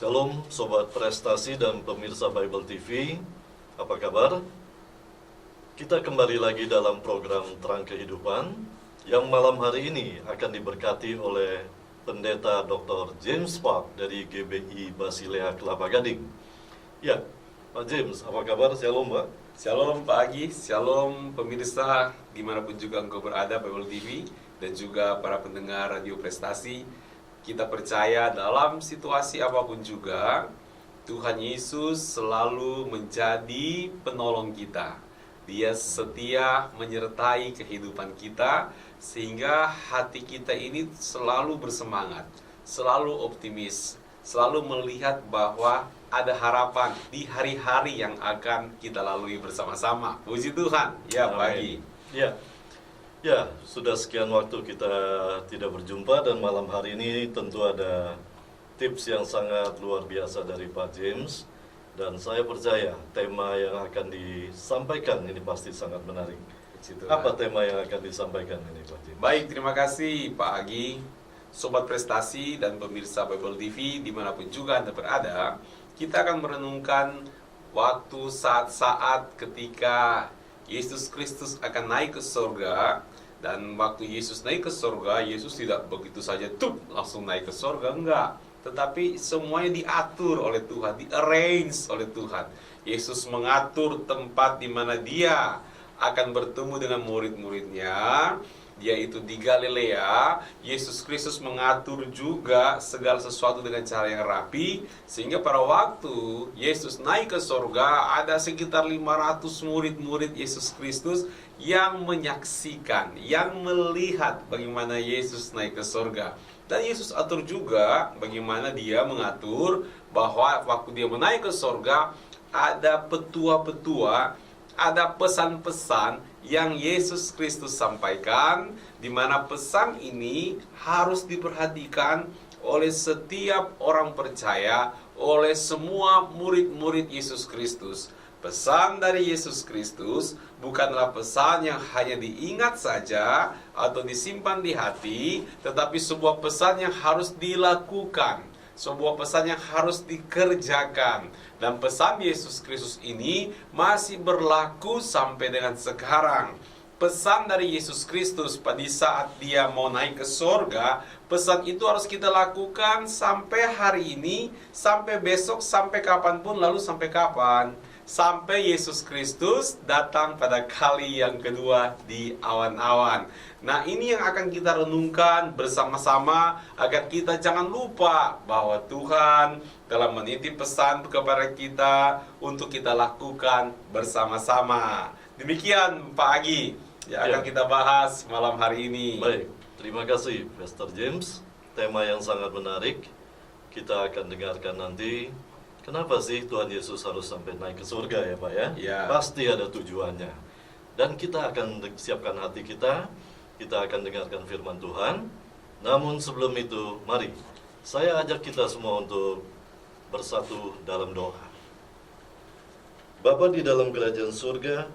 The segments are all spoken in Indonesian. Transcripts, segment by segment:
Shalom Sobat Prestasi dan pemirsa Bible TV, apa kabar? Kita kembali lagi dalam program Terang Kehidupan yang malam hari ini akan diberkati oleh Pendeta Dr. James Park dari GBI Basilea Kelapa Gading. Ya, Pak James, apa kabar? Shalom, Pak. Shalom Pak Agi, shalom pemirsa dimanapun juga engkau berada, Bible TV, dan juga para pendengar Radio Prestasi. Kita percaya dalam situasi apapun juga, Tuhan Yesus selalu menjadi penolong kita. Dia setia menyertai kehidupan kita, sehingga hati kita ini selalu bersemangat, selalu optimis, selalu melihat bahwa ada harapan di hari-hari yang akan kita lalui bersama-sama. Puji Tuhan, ya Pak Agi. Ya, sudah sekian waktu kita tidak berjumpa dan malam hari ini tentu ada tips yang sangat luar biasa dari Pak James. Dan saya percaya tema yang akan disampaikan ini pasti sangat menarik. Apa tema yang akan disampaikan ini Pak James? Baik, terima kasih Pak Agi, Sobat Prestasi dan pemirsa Bible TV dimanapun juga Anda berada. Kita akan merenungkan waktu saat-saat ketika Yesus Kristus akan naik ke surga. Dan waktu Yesus naik ke surga, Yesus tidak begitu saja langsung naik ke surga, enggak. Tetapi semuanya diatur oleh Tuhan, di-arrange oleh Tuhan. Yesus mengatur tempat di mana dia akan bertemu dengan murid-muridnya, yaitu di Galilea. Yesus Kristus mengatur juga segala sesuatu dengan cara yang rapi, sehingga pada waktu Yesus naik ke surga, ada sekitar 500 murid-murid Yesus Kristus yang menyaksikan, yang melihat bagaimana Yesus naik ke surga. Dan Yesus atur juga bagaimana dia mengatur bahwa waktu dia menaik ke surga, ada petua-petua, ada pesan-pesan yang Yesus Kristus sampaikan, di mana pesan ini harus diperhatikan oleh setiap orang percaya, oleh semua murid-murid Yesus Kristus. Pesan dari Yesus Kristus bukanlah pesan yang hanya diingat saja atau disimpan di hati, tetapi sebuah pesan yang harus dilakukan, sebuah pesan yang harus dikerjakan. Dan pesan Yesus Kristus ini masih berlaku sampai dengan sekarang. Pesan dari Yesus Kristus pada saat dia mau naik ke surga, pesan itu harus kita lakukan sampai hari ini, sampai besok, sampai kapanpun, lalu sampai kapan? Sampai Yesus Kristus datang pada kali yang kedua di awan-awan. Nah, ini yang akan kita renungkan bersama-sama agar kita jangan lupa bahwa Tuhan telah menitip pesan kepada kita untuk kita lakukan bersama-sama. Demikian Pak Agi yang akan kita bahas malam hari ini. Baik, terima kasih Pastor James. Tema yang sangat menarik. Kita akan dengarkan nanti. Kenapa sih Tuhan Yesus harus sampai naik ke surga ya Pak ya? Ya. Pasti ada tujuannya. Dan kita akan siapkan hati kita akan dengarkan firman Tuhan. Namun sebelum itu, mari saya ajak kita semua untuk bersatu dalam doa. Bapa di dalam kerajaan surga,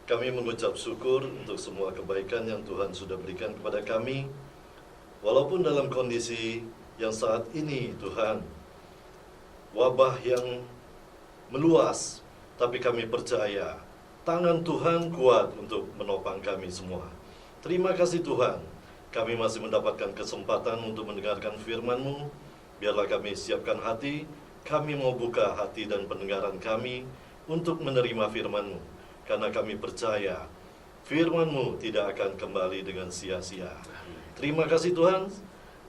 kami mengucap syukur untuk semua kebaikan yang Tuhan sudah berikan kepada kami. Walaupun dalam kondisi yang saat ini Tuhan, wabah yang meluas, tapi kami percaya tangan Tuhan kuat untuk menopang kami semua. Terima kasih Tuhan, kami masih mendapatkan kesempatan untuk mendengarkan firman-Mu. Biarlah kami siapkan hati, kami mau buka hati dan pendengaran kami untuk menerima firman-Mu. Karena kami percaya firman-Mu tidak akan kembali dengan sia-sia. Terima kasih Tuhan.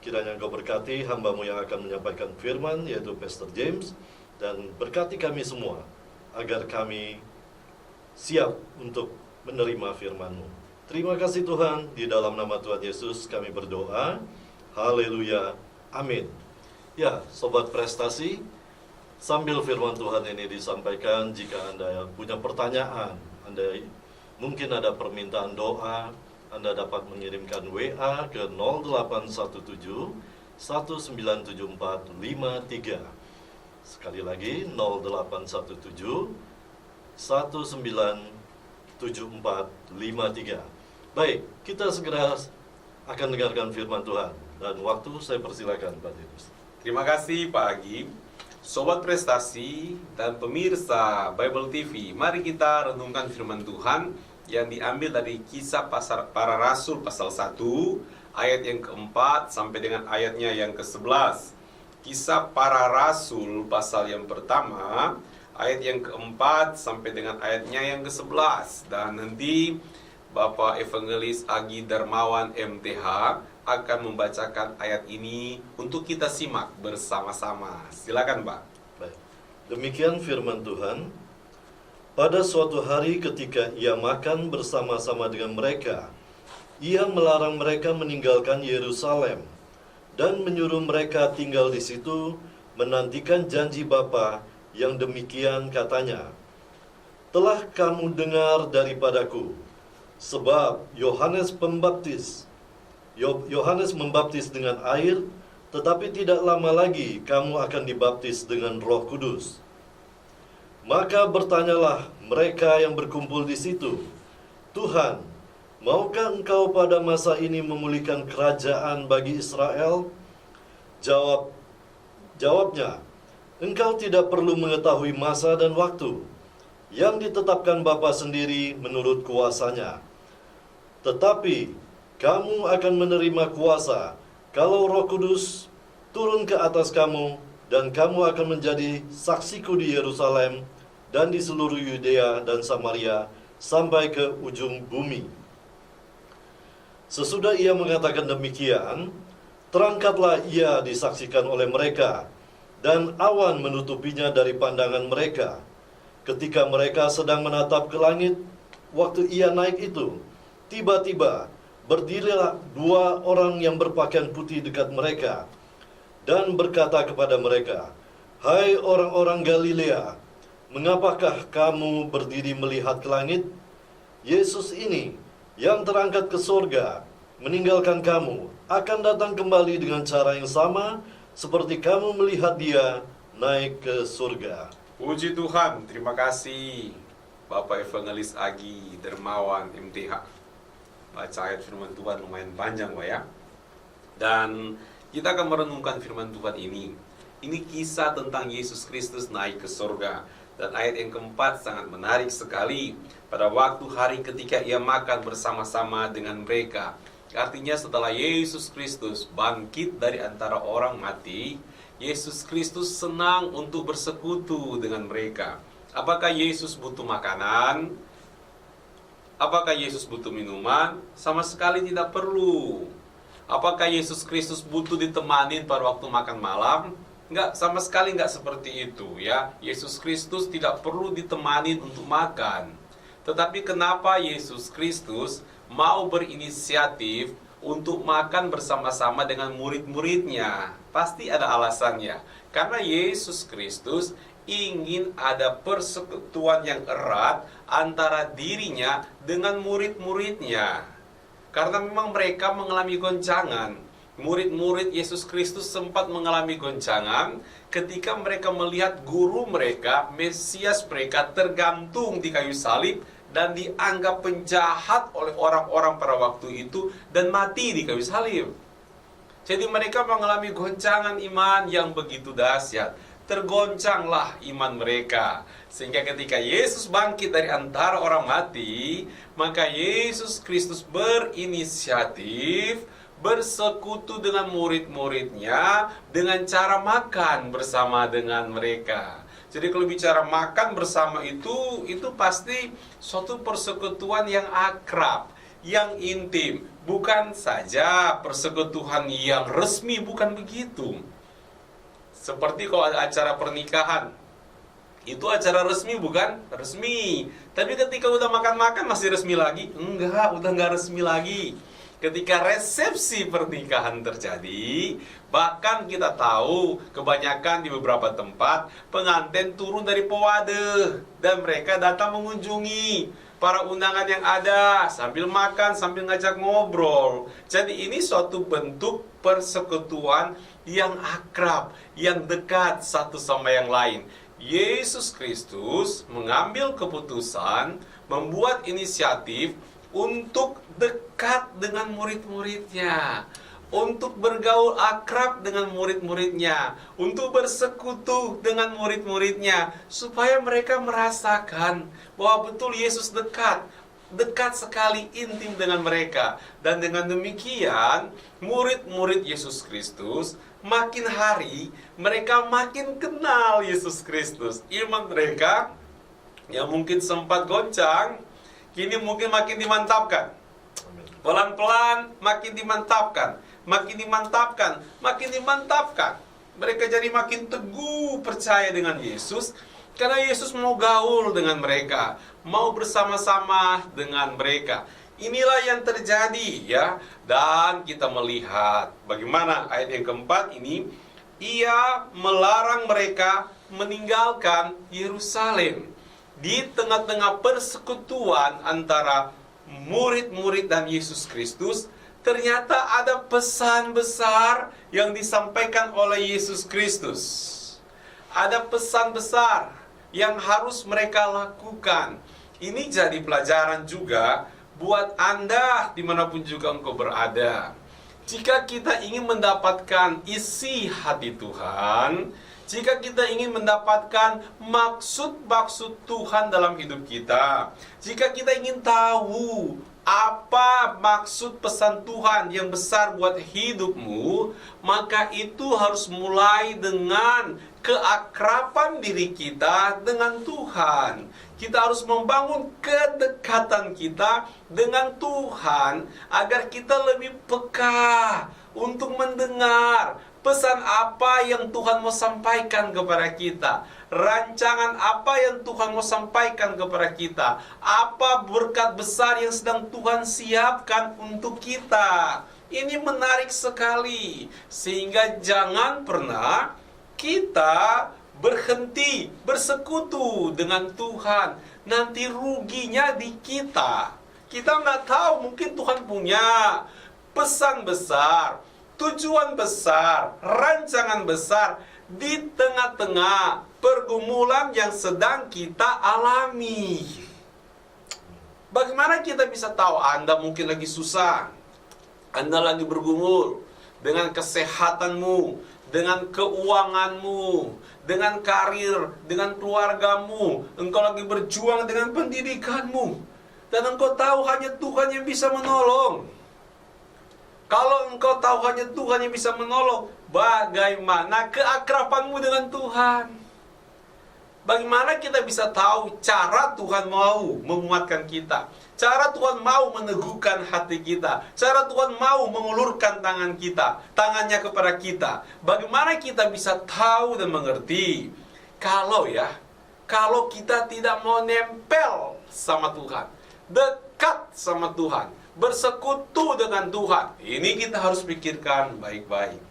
Kiranya Engkau berkati hamba-Mu yang akan menyampaikan firman, yaitu Pastor James, dan berkati kami semua, agar kami siap untuk menerima firman-Mu. Terima kasih Tuhan, di dalam nama Tuhan Yesus kami berdoa. Haleluya, amin. Ya, Sobat Prestasi, sambil firman Tuhan ini disampaikan, jika Anda punya pertanyaan, Anda mungkin ada permintaan doa, Anda dapat mengirimkan WA ke 0817 197453. Sekali lagi 0817 197453. Baik, kita segera akan dengarkan firman Tuhan. Dan waktu saya persilakan Pak James. Terima kasih Pak Agi. Sobat Prestasi dan pemirsa Bible TV, mari kita renungkan firman Tuhan yang diambil dari Kisah Para Rasul pasal 1 ayat yang keempat sampai dengan ayatnya yang ke-11. Kisah Para Rasul pasal yang pertama ayat yang keempat sampai dengan ayatnya yang ke-11. Dan nanti Bapak Evangelis Agi Darmawan MTH akan membacakan ayat ini untuk kita simak bersama-sama. Silakan, Pak. Baik. Demikian firman Tuhan. Pada suatu hari ketika ia makan bersama-sama dengan mereka, ia melarang mereka meninggalkan Yerusalem dan menyuruh mereka tinggal di situ menantikan janji Bapa yang demikian katanya. Telah kamu dengar daripadaku, sebab Yohanes membaptis dengan air, tetapi tidak lama lagi kamu akan dibaptis dengan Roh Kudus. Maka bertanyalah mereka yang berkumpul di situ, Tuhan, maukah engkau pada masa ini memulihkan kerajaan bagi Israel? Jawabnya, engkau tidak perlu mengetahui masa dan waktu yang ditetapkan Bapa sendiri menurut kuasanya. Tetapi kamu akan menerima kuasa kalau Roh Kudus turun ke atas kamu, dan kamu akan menjadi saksiku di Yerusalem dan di seluruh Yudea dan Samaria sampai ke ujung bumi. Sesudah ia mengatakan demikian, terangkatlah ia disaksikan oleh mereka, dan awan menutupinya dari pandangan mereka. Ketika mereka sedang menatap ke langit, waktu ia naik itu, tiba-tiba berdirilah dua orang yang berpakaian putih dekat mereka, dan berkata kepada mereka, Hai orang-orang Galilea, mengapakah kamu berdiri melihat ke langit? Yesus ini, yang terangkat ke surga, meninggalkan kamu, akan datang kembali dengan cara yang sama, seperti kamu melihat dia naik ke surga. Puji Tuhan, terima kasih Bapak Evangelis Agi Darmawan MTH. Baca ayat firman Tuhan lumayan panjang, Pak ya. Dan kita akan merenungkan firman Tuhan ini. Ini kisah tentang Yesus Kristus naik ke surga. Dan ayat yang keempat sangat menarik sekali. Pada waktu hari ketika ia makan bersama-sama dengan mereka. Artinya setelah Yesus Kristus bangkit dari antara orang mati, Yesus Kristus senang untuk bersekutu dengan mereka. Apakah Yesus butuh makanan? Apakah Yesus butuh minuman? Sama sekali tidak perlu. Apakah Yesus Kristus butuh ditemanin pada waktu makan malam? Enggak, sama sekali enggak seperti itu ya. Yesus Kristus tidak perlu ditemanin untuk makan. Tetapi kenapa Yesus Kristus mau berinisiatif untuk makan bersama-sama dengan murid-muridnya? Pasti ada alasannya. Karena Yesus Kristus ingin ada persekutuan yang erat antara dirinya dengan murid-muridnya. Karena memang mereka mengalami goncangan. Murid-murid Yesus Kristus sempat mengalami goncangan ketika mereka melihat guru mereka, Mesias mereka, tergantung di kayu salib dan dianggap penjahat oleh orang-orang pada waktu itu dan mati di kayu salib. Jadi mereka mengalami goncangan iman yang begitu dahsyat. Tergoncanglah iman mereka. Sehingga ketika Yesus bangkit dari antara orang mati, maka Yesus Kristus berinisiatif bersekutu dengan murid-muridnya dengan cara makan bersama dengan mereka. Jadi kalau bicara makan bersama itu pasti suatu persekutuan yang akrab, yang intim. Bukan saja persekutuan yang resmi, bukan begitu. Seperti kalau ada acara pernikahan, itu acara resmi bukan? Resmi. Tapi ketika udah makan-makan masih resmi lagi? Enggak, udah enggak resmi lagi. Ketika resepsi pernikahan terjadi, bahkan kita tahu kebanyakan di beberapa tempat pengantin turun dari pewade dan mereka datang mengunjungi para undangan yang ada sambil makan, sambil ngajak ngobrol. Jadi ini suatu bentuk persekutuan yang akrab, yang dekat satu sama yang lain. Yesus Kristus mengambil keputusan, membuat inisiatif untuk dekat dengan murid-muridnya. untuk bergaul akrab dengan murid-muridnya, untuk bersekutu dengan murid-muridnya, supaya mereka merasakan bahwa betul Yesus dekat sekali, intim dengan mereka. Dan dengan demikian, murid-murid Yesus Kristus makin hari mereka makin kenal Yesus Kristus. Iman mereka yang mungkin sempat goncang, kini mungkin makin dimantapkan. Pelan-pelan makin dimantapkan, makin dimantapkan, makin dimantapkan. Mereka jadi makin teguh percaya dengan Yesus, karena Yesus mau gaul dengan mereka, mau bersama-sama dengan mereka. Inilah yang terjadi, ya. Dan kita melihat bagaimana ayat yang keempat ini, ia melarang mereka meninggalkan Yerusalem. Di tengah-tengah persekutuan antara murid-murid dan Yesus Kristus, ternyata ada pesan besar yang disampaikan oleh Yesus Kristus. Ada pesan besar yang harus mereka lakukan. Ini jadi pelajaran juga buat Anda dimanapun juga engkau berada. Jika kita ingin mendapatkan isi hati Tuhan, jika kita ingin mendapatkan maksud-maksud Tuhan dalam hidup kita, jika kita ingin tahu apa maksud pesan Tuhan yang besar buat hidupmu, maka itu harus mulai dengan keakraban diri kita dengan Tuhan. Kita harus membangun kedekatan kita dengan Tuhan agar kita lebih peka untuk mendengar pesan apa yang Tuhan mau sampaikan kepada kita, rancangan apa yang Tuhan mau sampaikan kepada kita, apa berkat besar yang sedang Tuhan siapkan untuk kita. Ini menarik sekali, sehingga jangan pernah kita berhenti bersekutu dengan Tuhan. Nanti ruginya di kita. Kita nggak tahu, mungkin Tuhan punya pesan besar, tujuan besar, rancangan besar di tengah-tengah pergumulan yang sedang kita alami. Bagaimana kita bisa tahu? Anda mungkin lagi susah, Anda lagi bergumul dengan kesehatanmu, dengan keuanganmu, dengan karir, dengan keluargamu. Engkau lagi berjuang dengan pendidikanmu, dan engkau tahu hanya Tuhan yang bisa menolong. Kalau engkau tahu hanya Tuhan yang bisa menolong, bagaimana keakrabanmu dengan Tuhan? Bagaimana kita bisa tahu cara Tuhan mau menguatkan kita, cara Tuhan mau meneguhkan hati kita, cara Tuhan mau mengulurkan tangannya kepada kita? Bagaimana kita bisa tahu dan mengerti? Kalau kita tidak mau nempel sama Tuhan, dekat sama Tuhan, bersekutu dengan Tuhan, ini kita harus pikirkan baik-baik.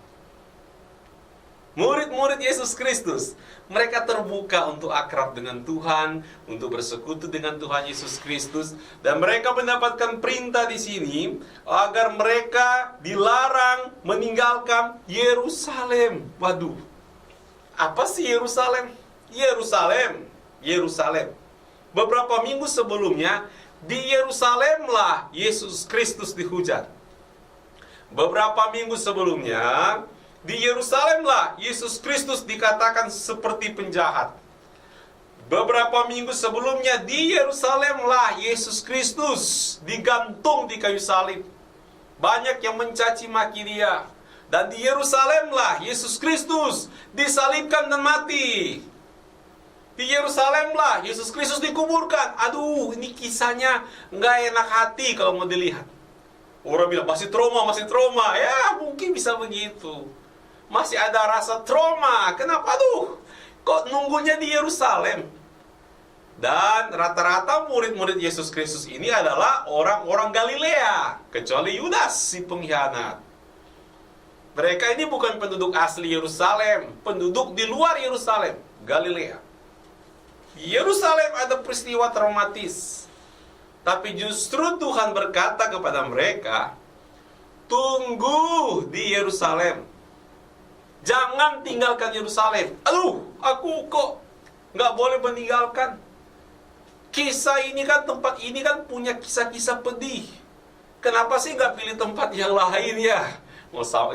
Murid-murid Yesus Kristus, mereka terbuka untuk akrab dengan Tuhan, untuk bersekutu dengan Tuhan Yesus Kristus, dan mereka mendapatkan perintah di sini agar mereka dilarang meninggalkan Yerusalem. Waduh, apa sih Yerusalem? Yerusalem. Beberapa minggu sebelumnya, di Yerusalemlah Yesus Kristus dihujat. Beberapa minggu sebelumnya, di Yerusalemlah Yesus Kristus dikatakan seperti penjahat. Beberapa minggu sebelumnya, di Yerusalemlah Yesus Kristus digantung di kayu salib. Banyak yang mencaci maki dia. Dan di Yerusalemlah Yesus Kristus disalibkan dan mati. Di Yerusalemlah Yesus Kristus dikuburkan. Aduh, ini kisahnya nggak enak hati kalau mau dilihat. Orang bilang masih trauma. Ya, mungkin bisa begitu. Masih ada rasa trauma. Kenapa? Aduh, kok nunggunya di Yerusalem? Dan rata-rata murid-murid Yesus Kristus ini adalah orang-orang Galilea, kecuali Yudas si pengkhianat. Mereka ini bukan penduduk asli Yerusalem, penduduk di luar Yerusalem, Galilea. Di Yerusalem ada peristiwa traumatis, tapi justru Tuhan berkata kepada mereka, tunggu di Yerusalem. Jangan tinggalkan Yerusalem. Aduh, aku kok nggak boleh meninggalkan. Kisah ini kan, tempat ini kan punya kisah-kisah pedih. Kenapa sih nggak pilih tempat yang lain ya?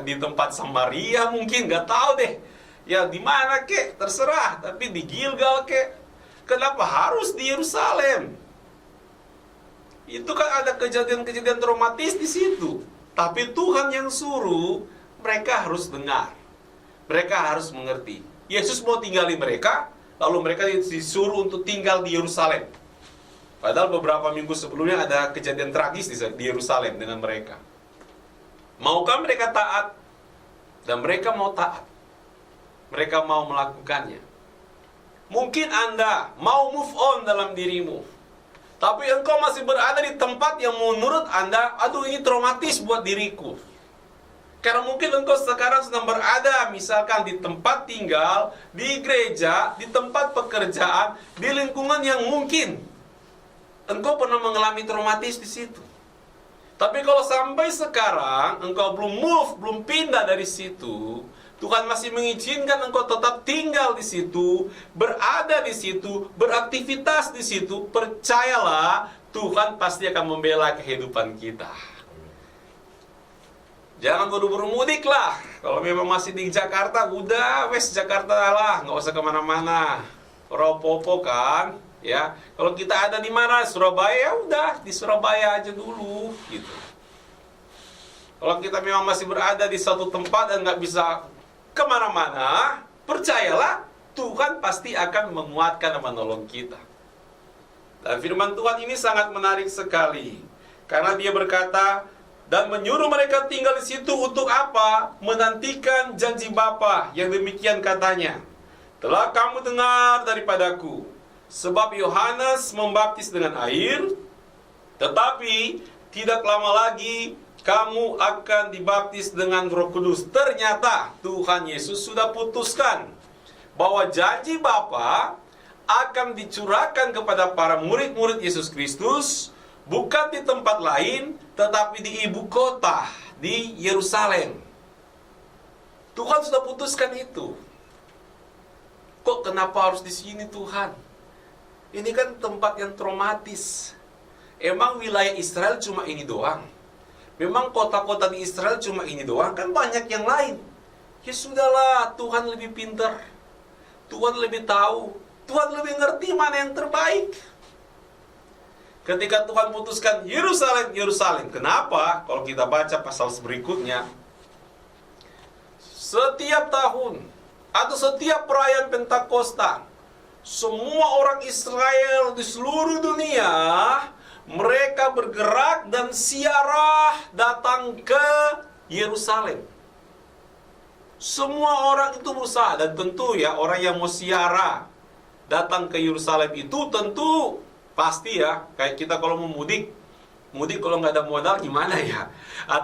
Di tempat Samaria mungkin, nggak tahu deh. Ya di mana kek, terserah. Tapi di Gilgal kek. Kenapa harus di Yerusalem? Itu kan ada kejadian-kejadian traumatis di situ. Tapi Tuhan yang suruh, mereka harus dengar. Mereka harus mengerti. Yesus mau tinggali mereka, lalu mereka disuruh untuk tinggal di Yerusalem. Padahal beberapa minggu sebelumnya ada kejadian tragis di Yerusalem dengan mereka. Maukah mereka taat? Dan mereka mau taat. Mereka mau melakukannya. Mungkin Anda mau move on dalam dirimu, tapi engkau masih berada di tempat yang menurut Anda, aduh ini traumatis buat diriku. Karena mungkin engkau sekarang sedang berada misalkan di tempat tinggal, di gereja, di tempat pekerjaan, di lingkungan yang mungkin engkau pernah mengalami traumatis di situ. Tapi kalau sampai sekarang engkau belum move, belum pindah dari situ, Tuhan masih mengizinkan engkau tetap tinggal di situ, berada di situ, beraktivitas di situ. Percayalah, Tuhan pasti akan membela kehidupan kita. Jangan buru-buru mudik lah. Kalau memang masih di Jakarta, udah wes Jakarta lah, nggak usah kemana-mana. Ropopo kan, ya. Kalau kita ada di mana, Surabaya, udah di Surabaya aja dulu, gitu. Kalau kita memang masih berada di satu tempat dan nggak bisa kemana-mana, percayalah, Tuhan pasti akan menguatkan dan menolong kita. Dan firman Tuhan ini sangat menarik sekali. Karena dia berkata, dan menyuruh mereka tinggal di situ untuk apa? Menantikan janji Bapa, yang demikian katanya. Telah kamu dengar daripadaku, sebab Yohanes membaptis dengan air, tetapi tidak lama lagi kamu akan dibaptis dengan Roh Kudus. Ternyata Tuhan Yesus sudah putuskan bahwa janji Bapa akan dicurahkan kepada para murid-murid Yesus Kristus, bukan di tempat lain, tetapi di ibu kota, di Yerusalem. Tuhan sudah putuskan itu. Kok kenapa harus di sini Tuhan? Ini kan tempat yang traumatis. Emang wilayah Israel cuma ini doang? Memang kota-kota di Israel cuma ini doang? Kan banyak yang lain. Ya sudahlah, Tuhan lebih pintar. Tuhan lebih tahu. Tuhan lebih ngerti mana yang terbaik. Ketika Tuhan putuskan Yerusalem, Yerusalem. Kenapa? Kalau kita baca pasal berikutnya, setiap tahun atau setiap perayaan Pentakosta, semua orang Israel di seluruh dunia, mereka bergerak dan ziarah datang ke Yerusalem. Semua orang itu berusaha, dan tentu ya orang yang mau ziarah datang ke Yerusalem itu tentu pasti ya, kayak kita kalau mau mudik kalau nggak ada modal gimana ya?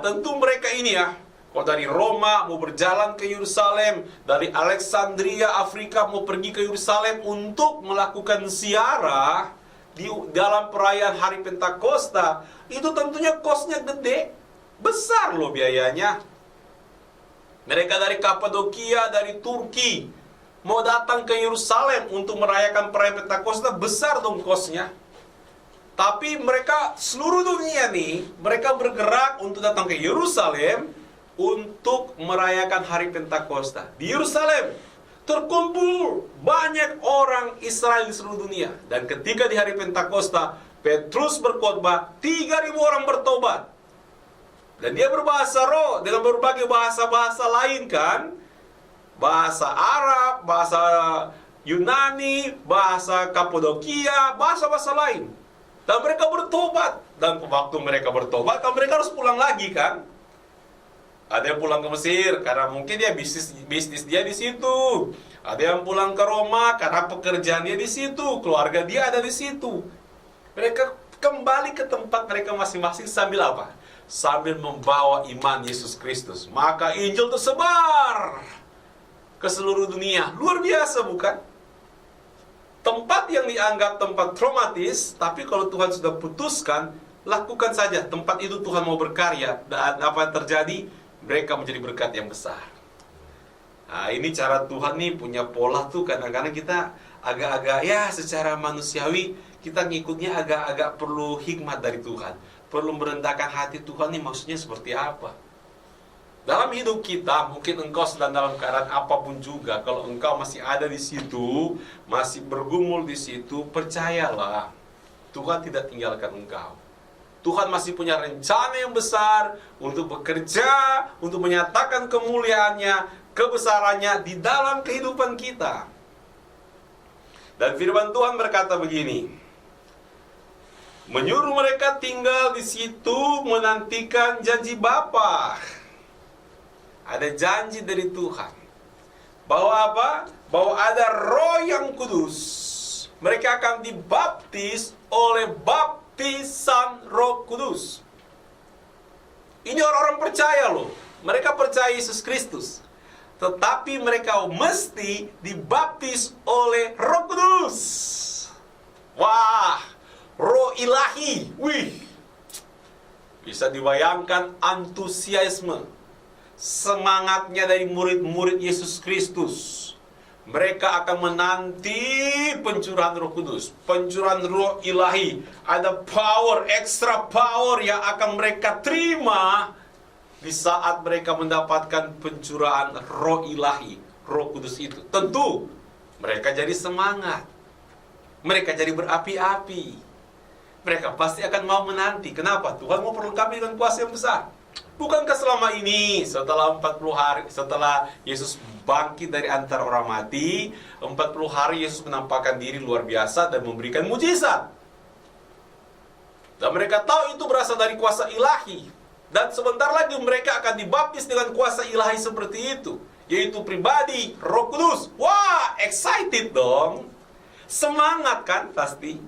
Tentu mereka ini ya, kalau dari Roma mau berjalan ke Yerusalem, dari Alexandria Afrika mau pergi ke Yerusalem untuk melakukan ziarah di dalam perayaan hari Pentakosta, itu tentunya kosnya gede, besar loh biayanya. Mereka dari Kapadokia, dari Turki mau datang ke Yerusalem untuk merayakan perayaan Pentakosta, besar dong kosnya. Tapi mereka seluruh dunia nih, mereka bergerak untuk datang ke Yerusalem untuk merayakan hari Pentakosta. Di Yerusalem terkumpul banyak orang Israel di seluruh dunia. Dan ketika di hari Pentakosta, Petrus berkhotbah, 3.000 orang bertobat. Dan dia berbahasa roh dengan berbagai bahasa-bahasa lain kan. Bahasa Arab, bahasa Yunani, bahasa Kapadokia, bahasa-bahasa lain. Dan mereka bertobat. Dan waktu mereka bertobat, kan mereka harus pulang lagi kan. Ada yang pulang ke Mesir karena mungkin dia bisnis dia di situ. Ada yang pulang ke Roma karena pekerjaan dia di situ, keluarga dia ada di situ. Mereka kembali ke tempat mereka masing-masing sambil apa? Sambil membawa iman Yesus Kristus. Maka Injil tersebar ke seluruh dunia. Luar biasa bukan? Tempat yang dianggap tempat traumatis, tapi kalau Tuhan sudah putuskan, lakukan saja. Tempat itu Tuhan mau berkarya. Dan apa yang terjadi? Mereka menjadi berkat yang besar. Nah, ini cara Tuhan nih punya pola tuh. Kadang-kadang kita agak-agak ya secara manusiawi kita ngikutnya agak-agak perlu hikmat dari Tuhan. Perlu merendahkan hati Tuhan nih maksudnya seperti apa. Dalam hidup kita, mungkin engkau sedang dalam keadaan apapun juga, kalau engkau masih ada di situ, masih bergumul di situ, percayalah, Tuhan tidak tinggalkan engkau. Tuhan masih punya rencana yang besar untuk bekerja, untuk menyatakan kemuliaannya, kebesarannya di dalam kehidupan kita. Dan firman Tuhan berkata begini, menyuruh mereka tinggal di situ menantikan janji Bapa. Ada janji dari Tuhan. Bahwa apa? Bahwa ada Roh yang kudus. Mereka akan dibaptis oleh baptisan Roh Kudus. Ini orang-orang percaya loh. Mereka percaya Yesus Kristus. Tetapi mereka mesti dibaptis oleh Roh Kudus. Wah, Roh ilahi. Wih. Bisa dibayangkan antusiasme, semangatnya dari murid-murid Yesus Kristus. Mereka akan menanti pencurahan Roh Kudus, pencurahan Roh ilahi. Ada power, extra power yang akan mereka terima di saat mereka mendapatkan pencurahan Roh ilahi, Roh Kudus itu. Tentu mereka jadi semangat, mereka jadi berapi-api. Mereka pasti akan mau menanti. Kenapa? Tuhan mau perlengkapi dengan kuasa yang besar. Bukankah selama ini setelah 40 hari setelah Yesus bangkit dari antara orang mati, 40 hari Yesus menampakkan diri luar biasa dan memberikan mujizat. Dan mereka tahu itu berasal dari kuasa ilahi. Dan sebentar lagi mereka akan dibaptis dengan kuasa ilahi seperti itu, yaitu pribadi Roh Kudus. Wah, excited dong. Semangat kan pasti.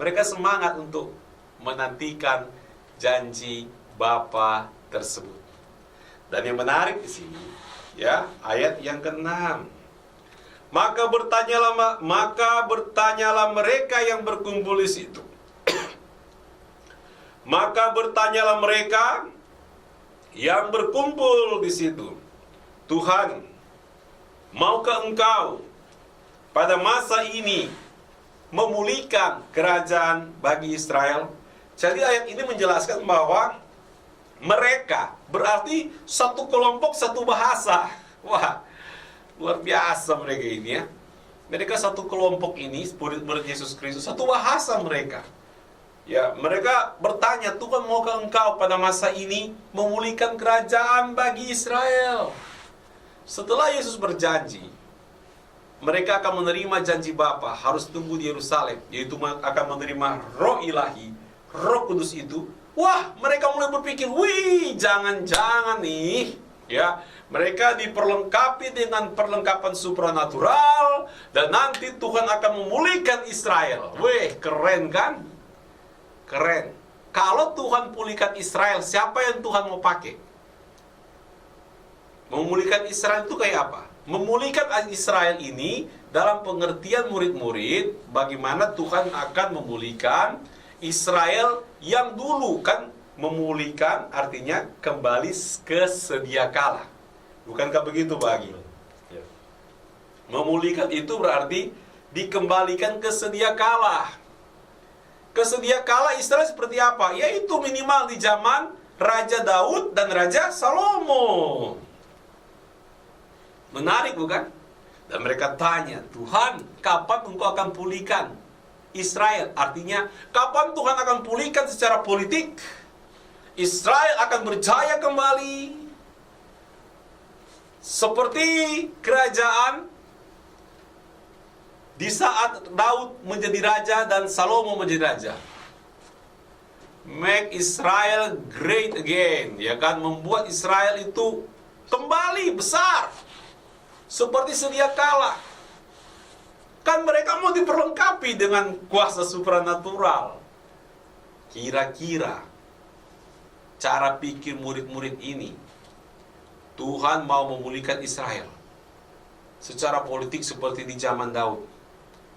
Mereka semangat untuk menantikan janji Bapa tersebut. Dan yang menarik di sini, ya, ayat yang ke-6. Maka bertanyalah mereka yang berkumpul di situ. Maka bertanyalah mereka yang berkumpul di situ, Tuhan, maukah Engkau pada masa ini memulihkan kerajaan bagi Israel? Jadi ayat ini menjelaskan bahwa mereka berarti satu kelompok, satu bahasa. Wah, luar biasa mereka ini ya. Mereka satu kelompok ini, murid-murid Yesus Kristus, satu bahasa mereka. Ya, mereka bertanya, Tuhan maukah Engkau pada masa ini memulihkan kerajaan bagi Israel? Setelah Yesus berjanji, mereka akan menerima janji Bapa, harus tunggu di Yerusalem, yaitu akan menerima Roh ilahi, Roh Kudus itu. Wah, mereka mulai berpikir, wih, jangan-jangan nih, ya, mereka diperlengkapi dengan perlengkapan supranatural, dan nanti Tuhan akan memulihkan Israel. Wih, keren kan? Keren. Kalau Tuhan pulihkan Israel, siapa yang Tuhan mau pakai? Memulihkan Israel itu kayak apa? Memulihkan Israel ini dalam pengertian murid-murid, bagaimana Tuhan akan memulihkan Israel yang dulu kan. Memulihkan artinya kembali ke sedia kala. Bukankah begitu bagi? Memulihkan itu berarti dikembalikan ke sedia kala. Kesedia kala Israel seperti apa? Yaitu minimal di zaman Raja Daud dan Raja Salomo. Menarik bukan? Dan mereka tanya, Tuhan, kapan Engkau akan pulihkan Israel? Artinya, kapan Tuhan akan pulihkan secara politik? Israel akan berjaya kembali seperti kerajaan di saat Daud menjadi raja dan Salomo menjadi raja. Make Israel great again, ya kan, membuat Israel itu kembali besar seperti sedia kala. Kan mereka mau diperlengkapi dengan kuasa supranatural. Kira-kira cara pikir murid-murid ini, Tuhan mau memulihkan Israel secara politik seperti di zaman Daud.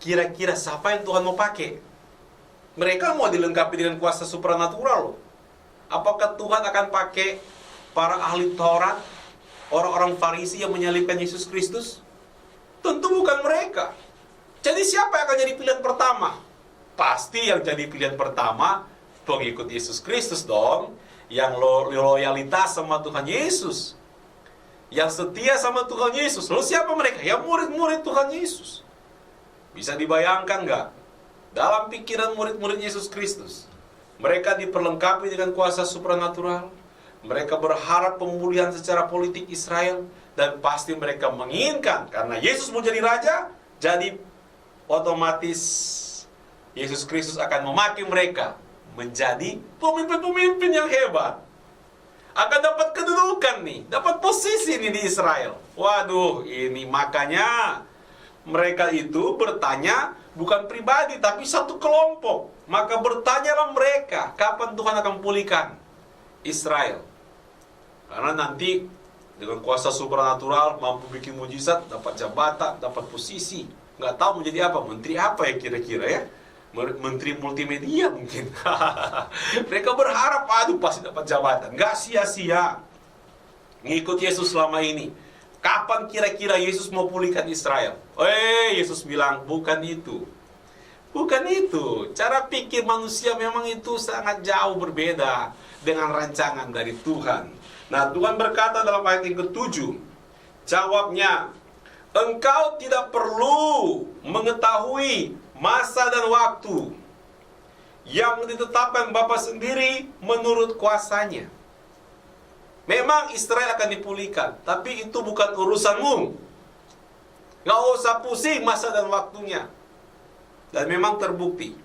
Kira-kira siapa yang Tuhan mau pakai? Mereka mau dilengkapi dengan kuasa supranatural. Apakah Tuhan akan pakai para ahli Taurat, orang-orang Farisi yang menyalibkan Yesus Kristus? Tentu bukan mereka. Jadi siapa yang akan jadi pilihan pertama? Pasti yang jadi pilihan pertama pengikut Yesus Kristus dong, yang loyalitas sama Tuhan Yesus, yang setia sama Tuhan Yesus. Lalu siapa mereka? Ya murid-murid Tuhan Yesus. Bisa dibayangkan nggak? Dalam pikiran murid-murid Yesus Kristus, mereka diperlengkapi dengan kuasa supranatural. Mereka berharap pemulihan secara politik Israel. Dan pasti mereka menginginkan, karena Yesus mau jadi raja, jadi otomatis Yesus Kristus akan memakai mereka menjadi pemimpin-pemimpin yang hebat. Akan dapat kedudukan nih, dapat posisi nih di Israel. Waduh, ini makanya mereka itu bertanya bukan pribadi, tapi satu kelompok. Maka bertanyalah mereka, kapan Tuhan akan pulihkan Israel? Karena nanti dengan kuasa supranatural mampu bikin mujizat, dapat jabatan, dapat posisi. Nggak tahu menjadi apa, menteri apa ya kira-kira ya? Menteri multimedia mungkin. Mereka berharap, aduh pasti dapat jabatan. Nggak sia-sia ngikut Yesus selama ini. Kapan kira-kira Yesus mau pulihkan Israel? Yesus bilang, bukan itu. Bukan itu. Cara pikir manusia memang itu sangat jauh berbeda dengan rancangan dari Tuhan. Nah, Tuhan berkata dalam ayat yang ke-7, jawabnya, engkau tidak perlu mengetahui masa dan waktu yang ditetapkan Bapa sendiri menurut kuasanya. Memang Israel akan dipulihkan, tapi itu bukan urusanmu. Gak usah pusing masa dan waktunya. Dan memang terbukti.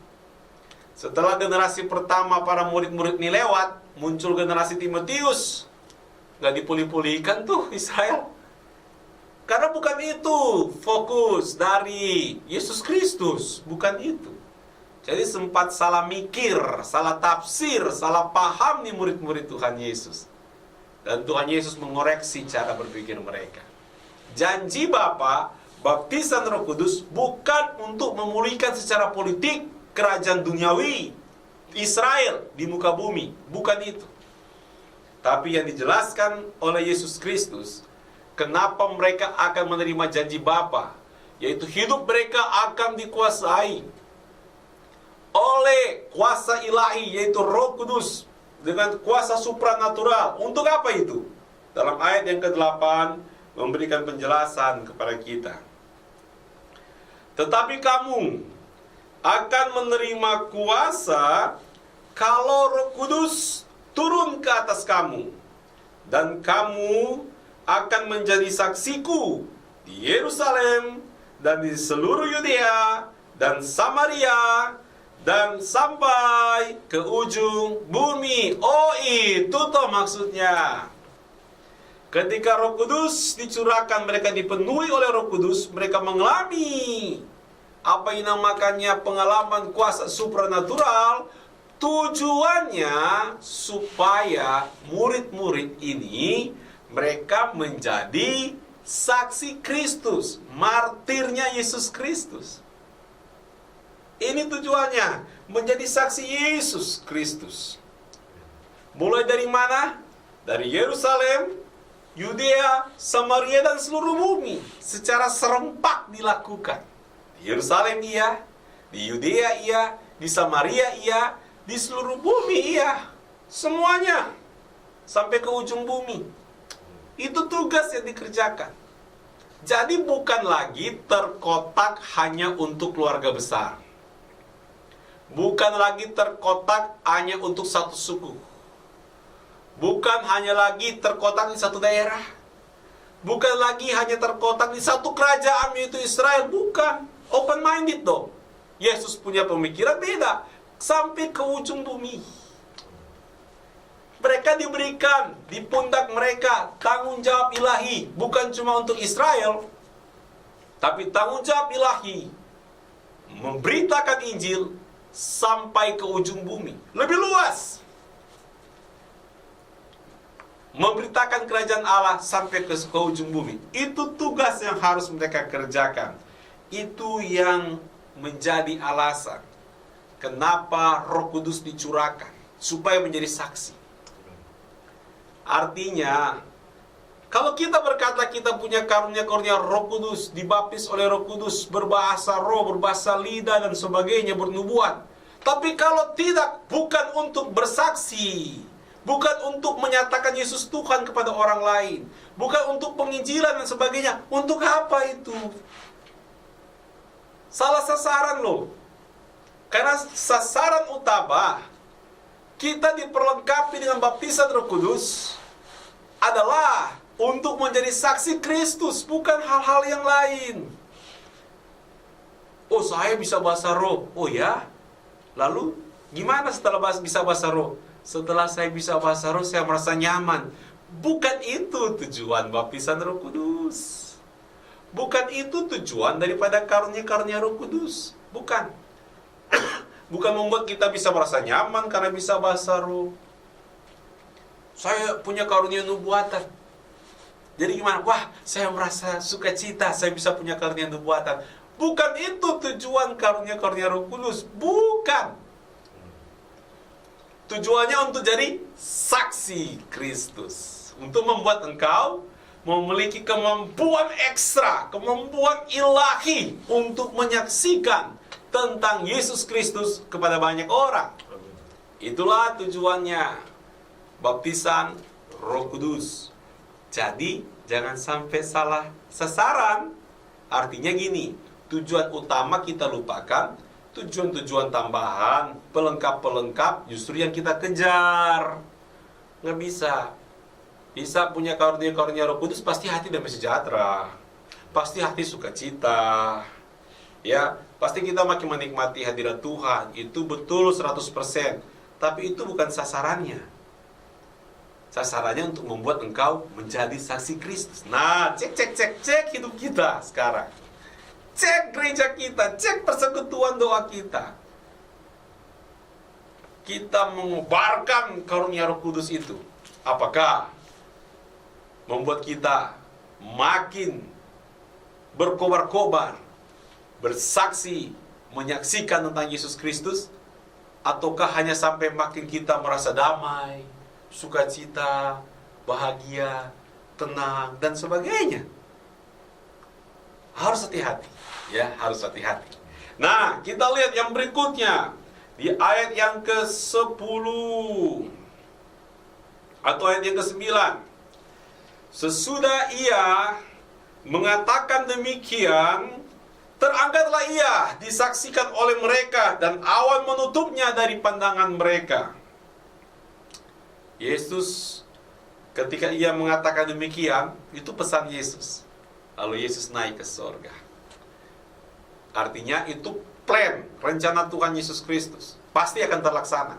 Setelah generasi pertama para murid-murid ini lewat, muncul generasi Timotius. Gak dipulih-pulihkan tuh Israel. Karena bukan itu fokus dari Yesus Kristus. Bukan itu. Jadi sempat salah mikir, salah tafsir, salah paham nih murid-murid Tuhan Yesus. Dan Tuhan Yesus mengoreksi cara berpikir mereka. Janji Bapa, baptisan Roh Kudus bukan untuk memulihkan secara politik kerajaan duniawi Israel di muka bumi. Bukan itu. Tapi yang dijelaskan oleh Yesus Kristus, kenapa mereka akan menerima janji Bapa, yaitu hidup mereka akan dikuasai oleh kuasa ilahi, yaitu Roh Kudus, dengan kuasa supranatural. Untuk apa itu? Dalam ayat yang ke-8 memberikan penjelasan kepada kita. Tetapi kamu akan menerima kuasa kalau Roh Kudus turun ke atas kamu, dan kamu akan menjadi saksiku di Yerusalem dan di seluruh Yudea dan Samaria dan sampai ke ujung bumi. Oh, itu toh maksudnya. Ketika Roh Kudus dicurahkan, mereka dipenuhi oleh Roh Kudus, mereka mengalami apa yang dinamakannya pengalaman kuasa supranatural. Tujuannya supaya murid-murid ini mereka menjadi saksi Kristus, martirnya Yesus Kristus. Ini tujuannya, menjadi saksi Yesus Kristus. Mulai dari mana? Dari Yerusalem, Yudea, Samaria, dan seluruh bumi. Secara serempak dilakukan. Di Yerusalem iya, di Yudea iya, di Samaria iya, di seluruh bumi iya. Semuanya. Sampai ke ujung bumi. Itu tugas yang dikerjakan. Jadi bukan lagi terkotak hanya untuk keluarga besar. Bukan lagi terkotak hanya untuk satu suku. Bukan hanya lagi terkotak di satu daerah. Bukan lagi hanya terkotak di satu kerajaan, yaitu Israel. Bukan. Open-minded dong. Yesus punya pemikiran beda. Sampai ke ujung bumi. Mereka diberikan di pundak mereka tanggung jawab ilahi. Bukan cuma untuk Israel, tapi tanggung jawab ilahi. Memberitakan Injil sampai ke ujung bumi. Lebih luas. Memberitakan kerajaan Allah sampai ke ujung bumi. Itu tugas yang harus mereka kerjakan. Itu yang menjadi alasan kenapa Roh Kudus dicurahkan, supaya menjadi saksi. Artinya, kalau kita berkata kita punya karunia-karunia Roh Kudus, dibaptis oleh Roh Kudus, berbahasa roh, berbahasa lidah dan sebagainya, bernubuat. Tapi kalau tidak, bukan untuk bersaksi, bukan untuk menyatakan Yesus Tuhan kepada orang lain, bukan untuk penginjilan dan sebagainya. Untuk apa itu? Salah sasaran loh. Karena sasaran utama kita diperlengkapi dengan baptisan Roh Kudus adalah untuk menjadi saksi Kristus, bukan hal-hal yang lain. Oh, saya bisa bahasa roh. Oh ya? Lalu gimana setelah bisa bahasa roh? Setelah saya bisa bahasa roh, saya merasa nyaman. Bukan itu tujuan baptisan Roh Kudus. Bukan itu tujuan daripada karunia-karunia Roh Kudus. Bukan. Bukan membuat kita bisa merasa nyaman karena bisa bahasa roh. Saya punya karunia nubuatan. Jadi gimana? Wah, saya merasa sukacita, saya bisa punya karunia nubuatan. Bukan itu tujuan karunia-karunia Roh Kudus. Bukan. Tujuannya untuk jadi saksi Kristus. Untuk membuat engkau memiliki kemampuan ekstra, kemampuan ilahi untuk menyaksikan tentang Yesus Kristus kepada banyak orang. Itulah tujuannya baptisan Roh Kudus. Jadi, jangan sampai salah sasaran. Artinya gini, tujuan utama kita lupakan, tujuan-tujuan tambahan, pelengkap-pelengkap justru yang kita kejar. Nggak bisa. Bisa punya karunia-karunia Roh Kudus, pasti hati damai sejahtera, pasti hati sukacita, ya, pasti kita makin menikmati hadirat Tuhan. Itu betul 100%. Tapi itu bukan sasarannya. Sasarannya untuk membuat engkau menjadi saksi Kristus. Nah, cek hidup kita sekarang. Cek gereja kita, cek persekutuan doa kita. Kita mengobarkan karunia Roh Kudus itu. Apakah membuat kita makin berkobar-kobar, bersaksi, menyaksikan tentang Yesus Kristus? Ataukah hanya sampai makin kita merasa damai, sukacita, bahagia, tenang, dan sebagainya? Harus hati-hati. Ya, harus hati-hati. Nah, kita lihat yang berikutnya. Di ayat yang ke-10 atau ayat yang ke-9. Sesudah ia mengatakan demikian, terangkatlah ia disaksikan oleh mereka, dan awan menutupnya dari pandangan mereka. Yesus, ketika ia mengatakan demikian, itu pesan Yesus. Lalu Yesus naik ke surga. Artinya itu plan, rencana Tuhan Yesus Kristus. Pasti akan terlaksana.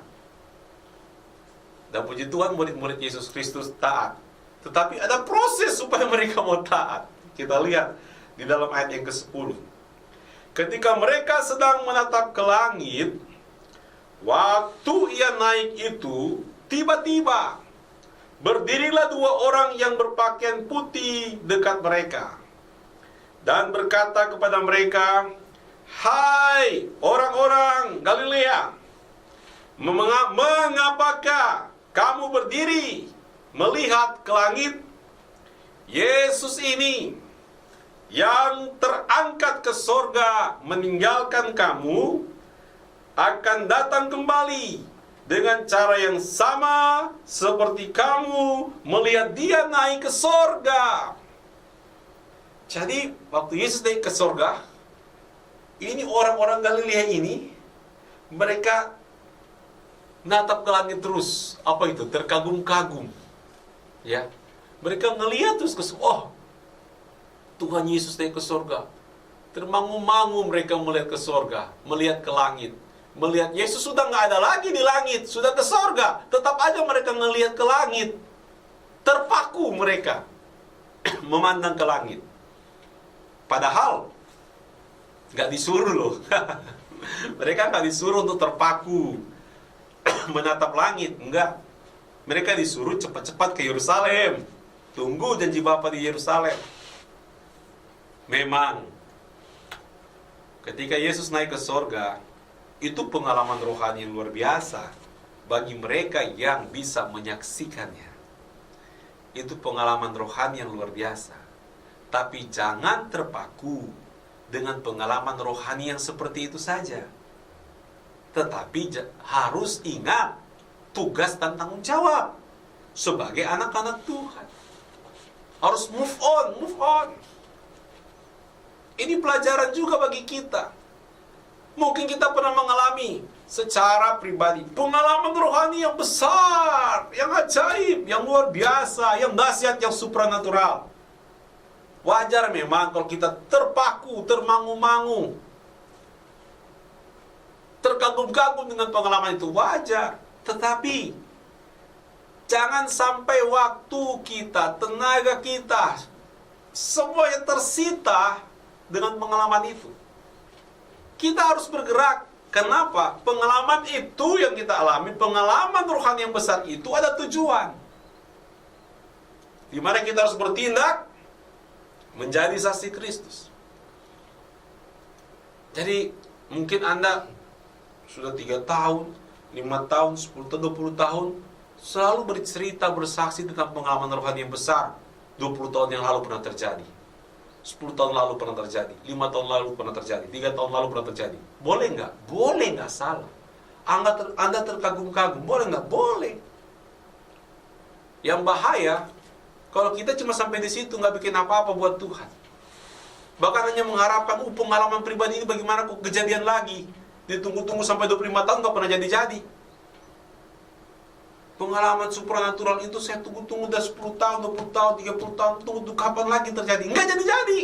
Dan puji Tuhan, murid-murid Yesus Kristus taat. Tetapi ada proses supaya mereka mau taat. Kita lihat di dalam ayat yang ke-10. Ketika mereka sedang menatap ke langit, waktu ia naik itu, tiba-tiba berdirilah dua orang yang berpakaian putih dekat mereka, dan berkata kepada mereka, "Hai orang-orang Galilea, mengapakah kamu berdiri melihat ke langit? Yesus ini yang terangkat ke sorga meninggalkan kamu akan datang kembali dengan cara yang sama seperti kamu melihat dia naik ke sorga." Jadi waktu Yesus naik ke sorga, ini orang-orang Galilea ini, mereka natap ke langit terus. Apa itu? Terkagum-kagum. Ya, mereka ngelihat terus oh, Tuhan Yesus naik ke sorga. Termangu-mangu mereka melihat ke sorga, melihat ke langit, melihat Yesus sudah nggak ada lagi di langit, sudah ke sorga. Tetap aja mereka ngelihat ke langit. Terpaku mereka memandang ke langit. Padahal nggak disuruh loh. Mereka nggak disuruh untuk terpaku menatap langit, enggak. Mereka disuruh cepat-cepat ke Yerusalem. Tunggu janji Bapa di Yerusalem. Memang ketika Yesus naik ke sorga, itu pengalaman rohani yang luar biasa bagi mereka yang bisa menyaksikannya. Itu pengalaman rohani yang luar biasa. Tapi jangan terpaku dengan pengalaman rohani yang seperti itu saja. Tetapi harus ingat tugas dan tanggung jawab. sebagai anak-anak Tuhan. Harus move on, move on. Ini pelajaran juga bagi kita. Mungkin kita pernah mengalami secara pribadi pengalaman rohani yang besar, yang ajaib, yang luar biasa, yang dahsyat, yang supranatural. Wajar memang kalau kita terpaku, termangu-mangu, terkagum-kagum dengan pengalaman itu, wajar. Tetapi jangan sampai waktu kita, tenaga kita, semuanya tersita dengan pengalaman itu. Kita harus bergerak. Kenapa? Pengalaman itu yang kita alami, pengalaman rohani yang besar itu ada tujuan. Di mana kita harus bertindak menjadi saksi Kristus. Jadi mungkin Anda sudah 3 tahun, 5 tahun, 10 tahun, 20 tahun selalu bercerita, bersaksi tentang pengalaman rohani yang besar. 20 tahun yang lalu pernah terjadi, 10 tahun lalu pernah terjadi, 5 tahun lalu pernah terjadi, 3 tahun lalu pernah terjadi. Boleh nggak? Boleh nggak, salah. Anda terkagum-kagum, boleh nggak? Boleh. Yang bahaya kalau kita cuma sampai di situ, nggak bikin apa-apa buat Tuhan. Bahkan hanya mengharapkan, pengalaman pribadi ini bagaimana kok kejadian lagi. Ditunggu-tunggu sampai 25 tahun nggak pernah jadi-jadi. Pengalaman supranatural itu saya tunggu-tunggu udah 10 tahun, 20 tahun, 30 tahun, tunggu kapan lagi terjadi. Nggak jadi-jadi.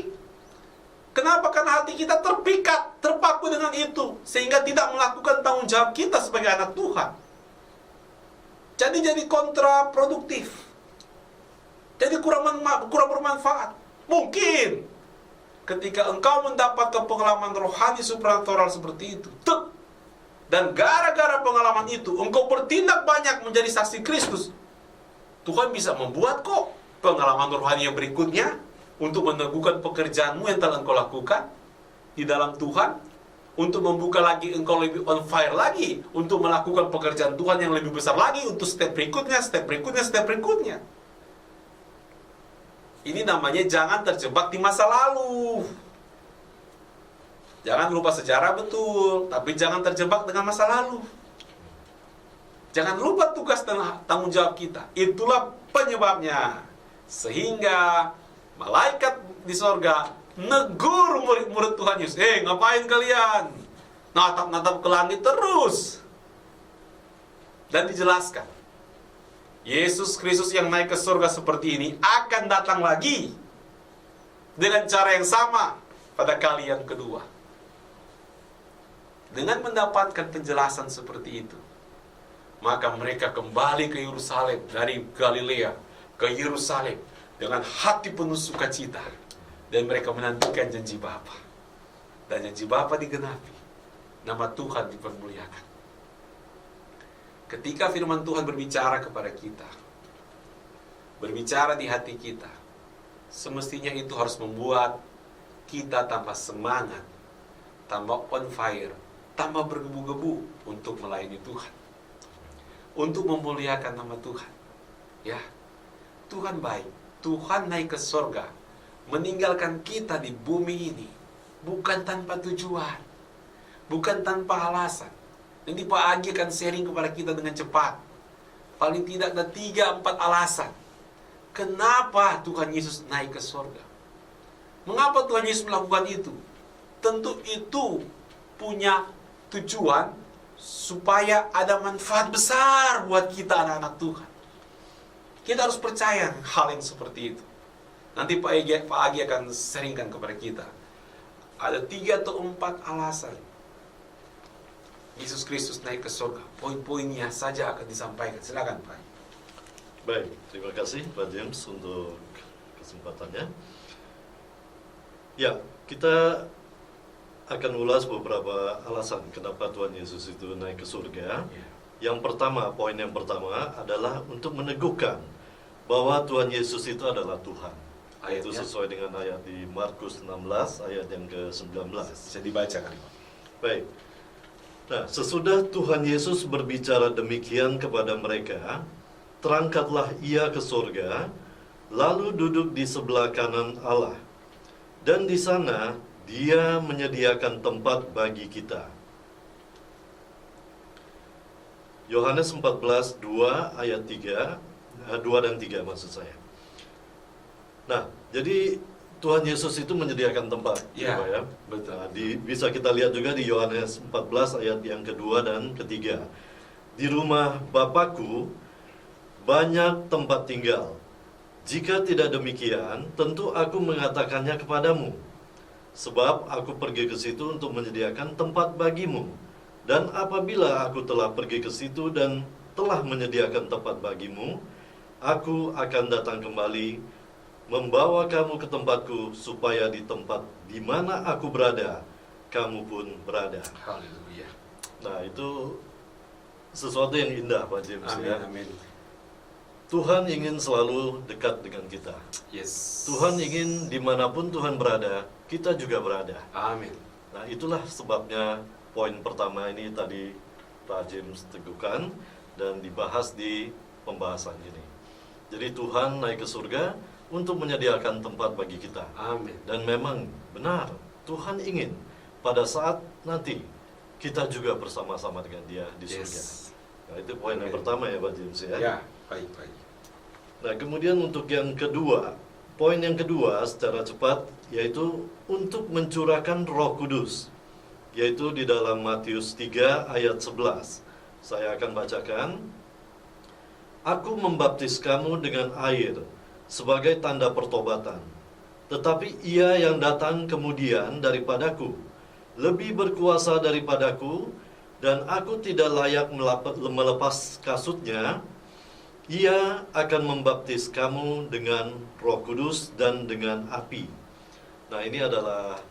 Kenapa? Karena hati kita terpikat, terpaku dengan itu, sehingga tidak melakukan tanggung jawab kita sebagai anak Tuhan. Jadi kontraproduktif. Jadi kurang bermanfaat. Mungkin ketika engkau mendapatkan pengalaman rohani supranatural seperti itu, dan gara-gara pengalaman itu engkau bertindak banyak menjadi saksi Kristus, Tuhan bisa membuat kok pengalaman rohani yang berikutnya untuk meneguhkan pekerjaanmu yang telah engkau lakukan di dalam Tuhan, untuk membuka lagi engkau lebih on fire lagi, untuk melakukan pekerjaan Tuhan yang lebih besar lagi, untuk step berikutnya, step berikutnya, step berikutnya. Ini namanya jangan terjebak di masa lalu. Jangan lupa sejarah betul, tapi jangan terjebak dengan masa lalu. Jangan lupa tugas dan tanggung jawab kita. Itulah penyebabnya. Sehingga malaikat di sorga negur murid-murid Tuhan Yesus. Ngapain kalian? Natap-natap ke langit terus. Dan dijelaskan, Yesus Kristus yang naik ke surga seperti ini akan datang lagi dengan cara yang sama pada kali yang kedua. Dengan mendapatkan penjelasan seperti itu, maka mereka kembali ke Yerusalem, dari Galilea ke Yerusalem dengan hati penuh sukacita, dan mereka menantikan janji Bapa. Dan janji Bapa digenapi, nama Tuhan dipermuliakan. Ketika firman Tuhan berbicara kepada kita, berbicara di hati kita, semestinya itu harus membuat kita tambah semangat, tambah on fire, tambah bergebu-gebu untuk melayani Tuhan, untuk memuliakan nama Tuhan. Ya, Tuhan baik. Tuhan naik ke sorga, meninggalkan kita di bumi ini bukan tanpa tujuan, bukan tanpa alasan. Nanti Pak Agi akan sharing kepada kita dengan cepat. Paling tidak ada 3-4 alasan kenapa Tuhan Yesus naik ke sorga. Mengapa Tuhan Yesus melakukan itu? Tentu itu punya tujuan supaya ada manfaat besar buat kita anak-anak Tuhan. Kita harus percaya hal yang seperti itu. Nanti Pak Agi akan sharingkan kepada kita. Ada 3 atau 4 alasan Yesus Kristus naik ke surga. Poin-poinnya saja akan disampaikan. Silakan Pak. Baik, terima kasih Pak James untuk kesempatannya. Ya, kita akan ulas beberapa alasan kenapa Tuhan Yesus itu naik ke surga. Yang pertama, poin yang pertama adalah untuk meneguhkan bahwa Tuhan Yesus itu adalah Tuhan. Itu sesuai dengan ayat di Markus 16 ayat yang ke-19. Bisa dibaca kali Pak. Baik. Nah, sesudah Tuhan Yesus berbicara demikian kepada mereka, terangkatlah ia ke surga, lalu duduk di sebelah kanan Allah. Dan di sana dia menyediakan tempat bagi kita. Yohanes 14:2 ayat 3 2 dan 3 maksud saya. Nah, jadi Tuhan Yesus itu menyediakan tempat, Ya, Pak, ya. betul. Nah, bisa kita lihat juga di Yohanes 14 ayat yang kedua dan ketiga. Di rumah Bapakku banyak tempat tinggal. Jika tidak demikian, tentu aku mengatakannya kepadamu. Sebab aku pergi ke situ untuk menyediakan tempat bagimu. Dan apabila aku telah pergi ke situ dan telah menyediakan tempat bagimu, aku akan datang kembali, membawa kamu ke tempatku, supaya di tempat di mana aku berada, kamu pun berada. Haleluya. Nah, itu sesuatu yang indah, Pak James. Amin, Ya. amin. Tuhan ingin selalu dekat dengan kita. Yes. Tuhan ingin dimanapun Tuhan berada, kita juga berada. Amin. Nah, itulah sebabnya poin pertama ini tadi Pak James teguhkan dan dibahas di pembahasan ini. Jadi Tuhan naik ke surga untuk menyediakan tempat bagi kita. Amin. Dan memang benar, Tuhan ingin pada saat nanti kita juga bersama-sama dengan Dia di surga. Yes. Nah, itu poin yang Oke. pertama ya Pak James ya. Ya, baik, baik. Nah, kemudian untuk yang kedua, poin yang kedua secara cepat yaitu untuk mencurahkan Roh Kudus, yaitu di dalam Matius 3 ayat 11. Saya akan bacakan. Aku membaptis kamu dengan air sebagai tanda pertobatan. Tetapi Ia yang datang kemudian daripadaku lebih berkuasa daripadaku, dan aku tidak layak melepas kasutnya. Ia akan membaptis kamu dengan Roh Kudus dan dengan api. Nah, ini adalah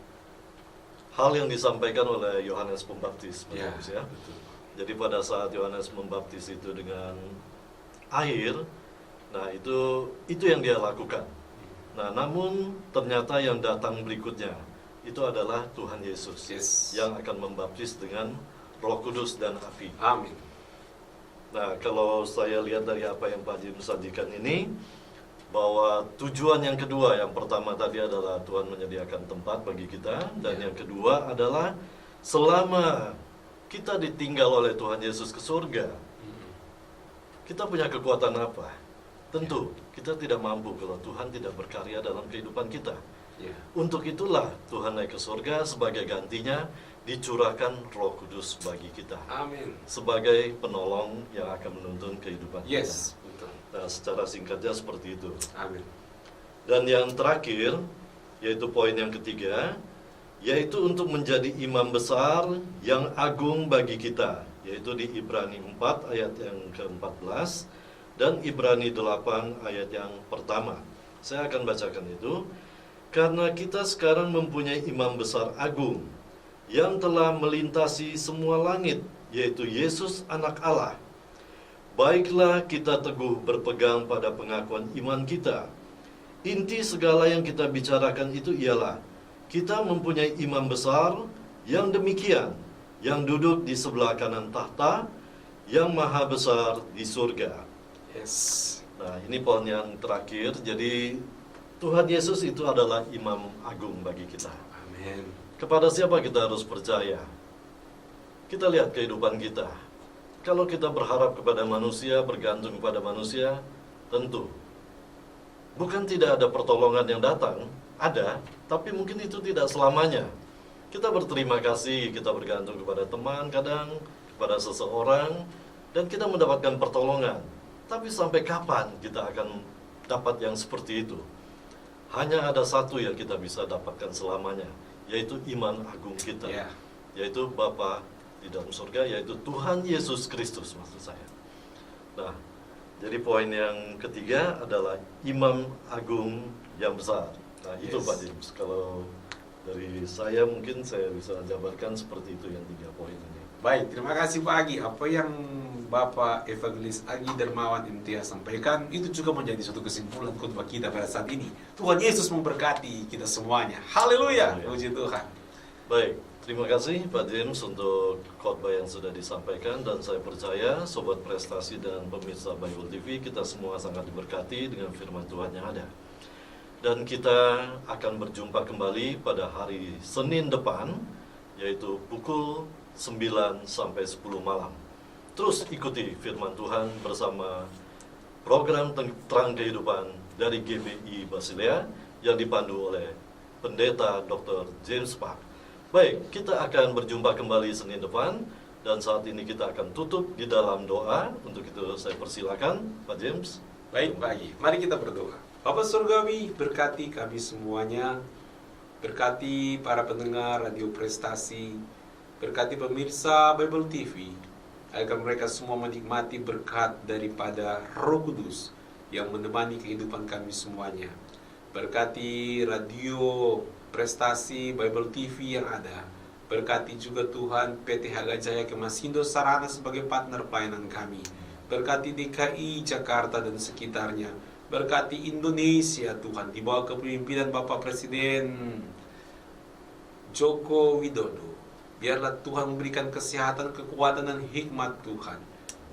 hal yang disampaikan oleh Yohanes Pembaptis, Ya, ya. betul. Jadi pada saat Yohanes membaptis itu dengan air, nah itu yang dia lakukan. Nah, namun ternyata yang datang berikutnya itu adalah Tuhan Yesus, Yes. yang akan membaptis dengan Roh Kudus dan api. Amin. Nah, kalau saya lihat dari apa yang Pak Jim sajikan ini, bahwa tujuan yang kedua, yang pertama tadi adalah Tuhan menyediakan tempat bagi kita, dan yang kedua adalah selama kita ditinggal oleh Tuhan Yesus ke surga, kita punya kekuatan apa? Tentu, kita tidak mampu kalau Tuhan tidak berkarya dalam kehidupan kita. Ya. Untuk itulah Tuhan naik ke surga, sebagai gantinya dicurahkan Roh Kudus bagi kita Amin. sebagai penolong yang akan menuntun kehidupan Yes, kita. betul. Nah, secara singkatnya seperti itu. Amin. Dan yang terakhir, yaitu poin yang ketiga, yaitu untuk menjadi imam besar yang agung bagi kita, yaitu di Ibrani 4 ayat yang ke-14 dan Ibrani 8 ayat yang pertama. Saya akan bacakan itu. Karena kita sekarang mempunyai imam besar agung yang telah melintasi semua langit, yaitu Yesus anak Allah. Baiklah kita teguh berpegang pada pengakuan iman kita. Inti segala yang kita bicarakan itu ialah kita mempunyai imam besar yang demikian, yang duduk di sebelah kanan tahta, yang maha besar di surga. Yes. Nah, ini poin yang terakhir. Jadi Tuhan Yesus itu adalah imam agung bagi kita. Amin. Kepada siapa kita harus percaya? Kita lihat kehidupan kita. Kalau kita berharap kepada manusia, bergantung kepada manusia, tentu bukan tidak ada pertolongan yang datang, ada, tapi mungkin itu tidak selamanya. Kita berterima kasih, kita bergantung kepada teman kadang, kepada seseorang, dan kita mendapatkan pertolongan. Tapi sampai kapan kita akan dapat yang seperti itu? Hanya ada satu yang kita bisa dapatkan selamanya, yaitu iman agung kita, Ya. yaitu Bapa di dalam surga, yaitu Tuhan Yesus Kristus maksud saya. Nah, jadi poin yang ketiga adalah imam agung yang besar. Nah, itu Yes. Pak James. Kalau dari saya mungkin saya bisa jabarkan seperti itu yang 3 poin ini. Baik, terima kasih Pak Agi. Apa yang Bapak Evangelis Agi Dermawan Imtiaz sampaikan itu juga menjadi suatu kesimpulan khotbah kita pada saat ini. Tuhan Yesus memberkati kita semuanya. Haleluya, Haleluya. puji Tuhan. Baik, terima kasih Pak James untuk khotbah yang sudah disampaikan, dan saya percaya Sobat Prestasi dan pemirsa Bible TV kita semua sangat diberkati dengan firman Tuhan yang ada. Dan kita akan berjumpa kembali pada hari Senin depan, yaitu pukul 9 sampai 10 malam. Terus ikuti firman Tuhan bersama program Terang Kehidupan dari GBI Basilea yang dipandu oleh Pendeta Dr. James Park. Baik, kita akan berjumpa kembali Senin depan, dan saat ini kita akan tutup di dalam doa. Untuk itu saya persilakan Pak James. Baik Pak Agi, mari kita berdoa. Bapa Surgawi, berkati kami semuanya, berkati para pendengar Radio Prestasi, berkati pemirsa Bible TV, agar mereka semua menikmati berkat daripada Roh Kudus yang menemani kehidupan kami semuanya. Berkati Radio Prestasi Bible TV yang ada. Berkati juga Tuhan PT Haga Jaya Kemasindo Sarana sebagai partner pelayanan kami. Berkati DKI Jakarta dan sekitarnya. Berkati Indonesia Tuhan di bawah kepemimpinan Bapak Presiden Joko Widodo. Biarlah Tuhan memberikan kesehatan, kekuatan, dan hikmat Tuhan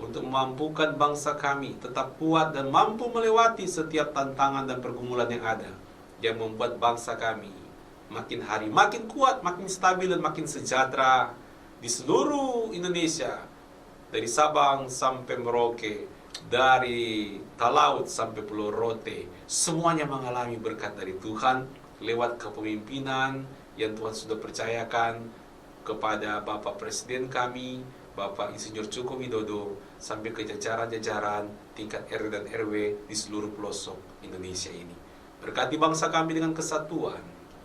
untuk memampukan bangsa kami tetap kuat dan mampu melewati setiap tantangan dan pergumulan yang ada, yang membuat bangsa kami makin hari makin kuat, makin stabil, dan makin sejahtera di seluruh Indonesia, dari Sabang sampai Merauke, dari Talaut sampai Pulau Rote. Semuanya mengalami berkat dari Tuhan lewat kepemimpinan yang Tuhan sudah percayakan kepada Bapak Presiden kami, Bapak Insinyur Joko Widodo, sampai ke jajaran-jajaran tingkat RT dan RW di seluruh pelosok Indonesia ini. Berkati bangsa kami dengan kesatuan,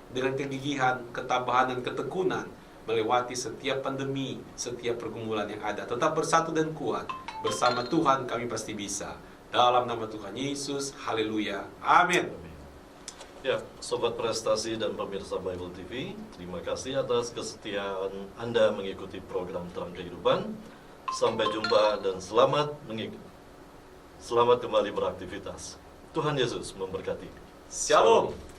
dengan kegigihan, ketabahan, dan ketekunan melewati setiap pandemi, setiap pergumulan yang ada. Tetap bersatu dan kuat. Bersama Tuhan kami pasti bisa. Dalam nama Tuhan Yesus, haleluya, amin. Ya, Sobat Prestasi dan pemirsa Bible TV, terima kasih atas kesetiaan Anda mengikuti program Terang Kehidupan. Sampai jumpa dan selamat kembali beraktivitas. Tuhan Yesus memberkati. Shalom.